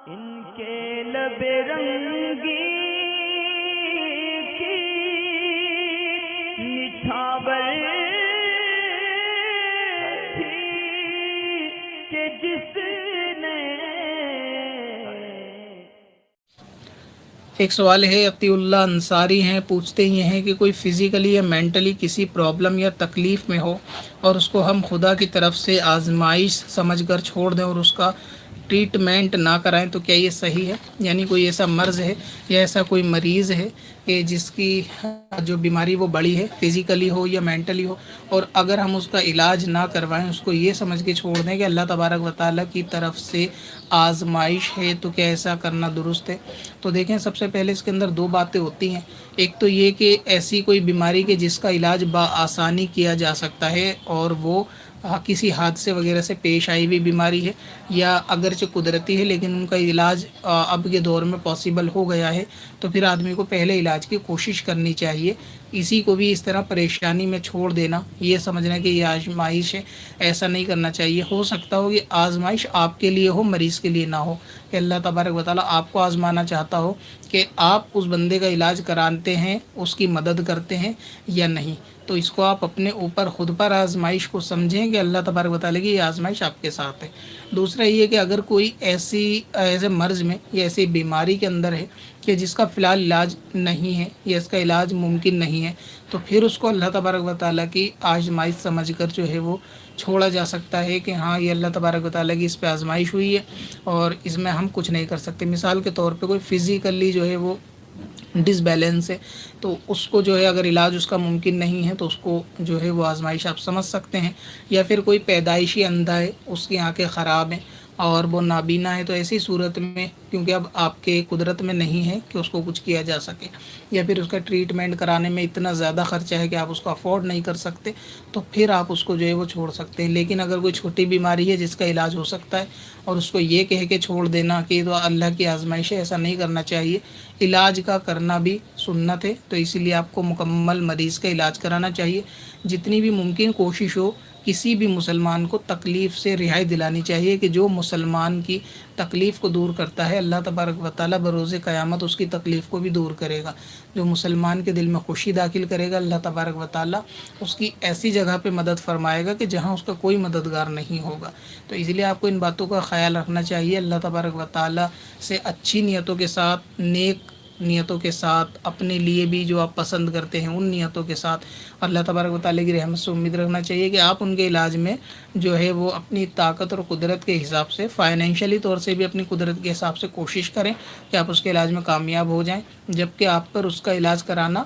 ان کے لب رنگی کی نچھاور تھی کہ جس نے ایک سوال ہے، عطی اللہ انصاری ہیں، پوچھتے یہ ہیں کہ کوئی فزیکلی یا مینٹلی کسی پرابلم یا تکلیف میں ہو اور اس کو ہم خدا کی طرف سے آزمائش سمجھ کر چھوڑ دیں اور اس کا ٹریٹمنٹ نہ کرائیں تو کیا یہ صحیح ہے؟ یعنی کوئی ایسا مرض ہے یا ایسا کوئی مریض ہے کہ جس کی جو بیماری وہ بڑی ہے، فزیکلی ہو یا مینٹلی ہو، اور اگر ہم اس کا علاج نہ کروائیں، اس کو یہ سمجھ کے چھوڑ دیں کہ اللہ تبارک و تعالیٰ کی طرف سے آزمائش ہے، تو کیا ایسا کرنا درست ہے؟ تو دیکھیں، سب سے پہلے اس کے اندر دو باتیں ہوتی ہیں۔ ایک تو یہ کہ ایسی کوئی بیماری کہ جس کا علاج بآسانی کیا جا سکتا ہے اور وہ کسی حادثے وغیرہ سے پیش آئی ہوئی بیماری ہے، یا اگرچہ قدرتی ہے لیکن ان کا علاج اب کے دور میں پاسبل ہو گیا ہے، تو پھر آدمی کو پہلے علاج کی کوشش کرنی چاہیے۔ اسی کو بھی اس طرح پریشانی میں چھوڑ دینا، یہ سمجھنا کہ یہ آزمائش ہے، ایسا نہیں کرنا چاہیے۔ ہو سکتا ہو کہ آزمائش آپ کے لیے ہو، مریض کے لیے نہ ہو، کہ اللہ تبارک و تعالیٰ آپ کو آزمانا چاہتا ہو کہ آپ اس بندے کا علاج کراتے ہیں، اس کی مدد کرتے ہیں یا نہیں۔ تو اس کو آپ اپنے اوپر خود پر آزمائش کو سمجھیں کہ اللہ تبارک و تعالیٰ کی یہ آزمائش آپ کے ساتھ ہے۔ دوسرا یہ کہ اگر کوئی ایسے مرض میں یا ایسی بیماری کے اندر ہے کہ جس کا فی الحال علاج نہیں ہے یا اس کا علاج ممکن نہیں ہے، تو پھر اس کو اللہ تبارک و تعالیٰ کی آزمائش سمجھ کر جو ہے وہ چھوڑا جا سکتا ہے کہ ہاں یہ اللہ تبارک و تعالیٰ کی اس پہ آزمائش ہوئی ہے اور اس میں ہم کچھ نہیں کر سکتے۔ مثال کے طور پہ کوئی فزیکلی جو ہے وہ ڈس بیلنس ہے، تو اس کو جو ہے اگر علاج اس کا ممکن نہیں ہے تو اس کو جو ہے وہ آزمائش آپ سمجھ سکتے ہیں۔ یا پھر کوئی پیدائشی اندھا ہے، اس کی آنکھیں خراب ہیں اور وہ نابینا ہے، تو ایسی صورت میں کیونکہ اب آپ کے قدرت میں نہیں ہے کہ اس کو کچھ کیا جا سکے، یا پھر اس کا ٹریٹمنٹ کرانے میں اتنا زیادہ خرچہ ہے کہ آپ اس کو افورڈ نہیں کر سکتے، تو پھر آپ اس کو جو ہے وہ چھوڑ سکتے ہیں۔ لیکن اگر کوئی چھوٹی بیماری ہے جس کا علاج ہو سکتا ہے اور اس کو یہ کہہ کے چھوڑ دینا کہ تو اللہ کی آزمائش ہے، ایسا نہیں کرنا چاہیے۔ علاج کا کرنا بھی سنت ہے، تو اسی لیے آپ کو مکمل مریض کا علاج کرانا چاہیے۔ جتنی بھی ممکن کوشش ہو کسی بھی مسلمان کو تکلیف سے رہائی دلانی چاہیے، کہ جو مسلمان کی تکلیف کو دور کرتا ہے اللہ تبارک و تعالیٰ بروز قیامت اس کی تکلیف کو بھی دور کرے گا۔ جو مسلمان کے دل میں خوشی داخل کرے گا اللہ تبارک و تعالیٰ اس کی ایسی جگہ پہ مدد فرمائے گا کہ جہاں اس کا کوئی مددگار نہیں ہوگا۔ تو اس لیے آپ کو ان باتوں کا خیال رکھنا چاہیے، اللہ تبارک و تعالیٰ سے اچھی نیتوں کے ساتھ، نیک نیتوں کے ساتھ، اپنے لیے بھی جو آپ پسند کرتے ہیں ان نیتوں کے ساتھ اللہ تبارک و تعالیٰ کی رحمت سے امید رکھنا چاہیے کہ آپ ان کے علاج میں جو ہے وہ اپنی طاقت اور قدرت کے حساب سے، فائنینشلی طور سے بھی اپنی قدرت کے حساب سے کوشش کریں کہ آپ اس کے علاج میں کامیاب ہو جائیں، جبکہ آپ پر اس کا علاج کرانا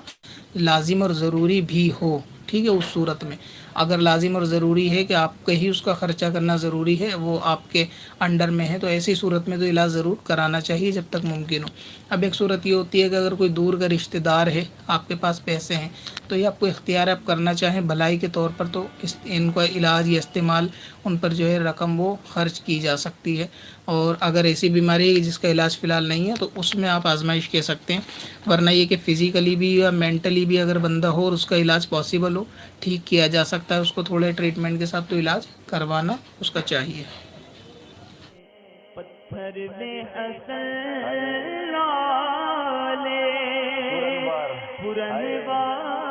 لازم اور ضروری بھی ہو۔ ٹھیک ہے، اس صورت میں اگر لازم اور ضروری ہے کہ آپ کا ہی اس کا خرچہ کرنا ضروری ہے، وہ آپ کے انڈر میں ہے، تو ایسی صورت میں تو علاج ضرور کرانا چاہیے جب تک ممکن ہو۔ اب ایک صورت یہ ہوتی ہے کہ اگر کوئی دور کا رشتہ دار ہے، آپ کے پاس پیسے ہیں، تو یہ آپ کو اختیار آپ کرنا چاہیں بھلائی کے طور پر، تو ان کا علاج یا استعمال ان پر جو ہے رقم وہ خرچ کی جا سکتی ہے۔ اور اگر ایسی بیماری ہے جس کا علاج فی الحال نہیں ہے تو اس میں آپ آزمائش کہہ سکتے ہیں، ورنہ یہ کہ فزیکلی بھی یا مینٹلی بھی اگر بندہ ہو اور اس کا علاج پاسبل ہو، ٹھیک کیا جا سکتا ہے اس کو تھوڑے ٹریٹمنٹ کے ساتھ، تو علاج کروانا اس کا چاہیے۔ پتھر میں حسن لالے پرن